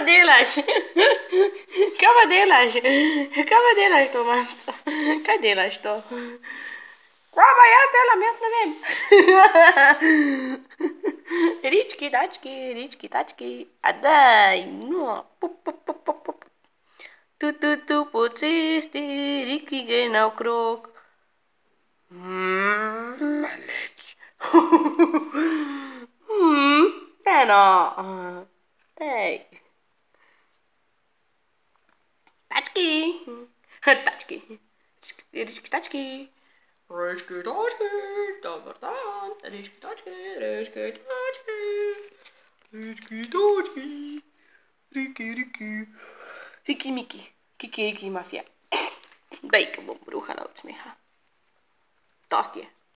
delaš? Kaj pa delaš? Kaj pa delaš to, mamica? Kaj delaš to? Kaj pa jaz delam, jaz ne vem. Rički, tački, a daj, no. Tu po cesti, Riki gre naokrog. Maleč. Eno. Dej. Tački. Tački. Rički, tački. Rički, tački. Dobar dan. Rički, tački. Rički, tački. Rički, tački. Riki. Riki, Miki. Kiki, Riki, mafija. Daj, ko bom bruhala od smeha. Dosti je.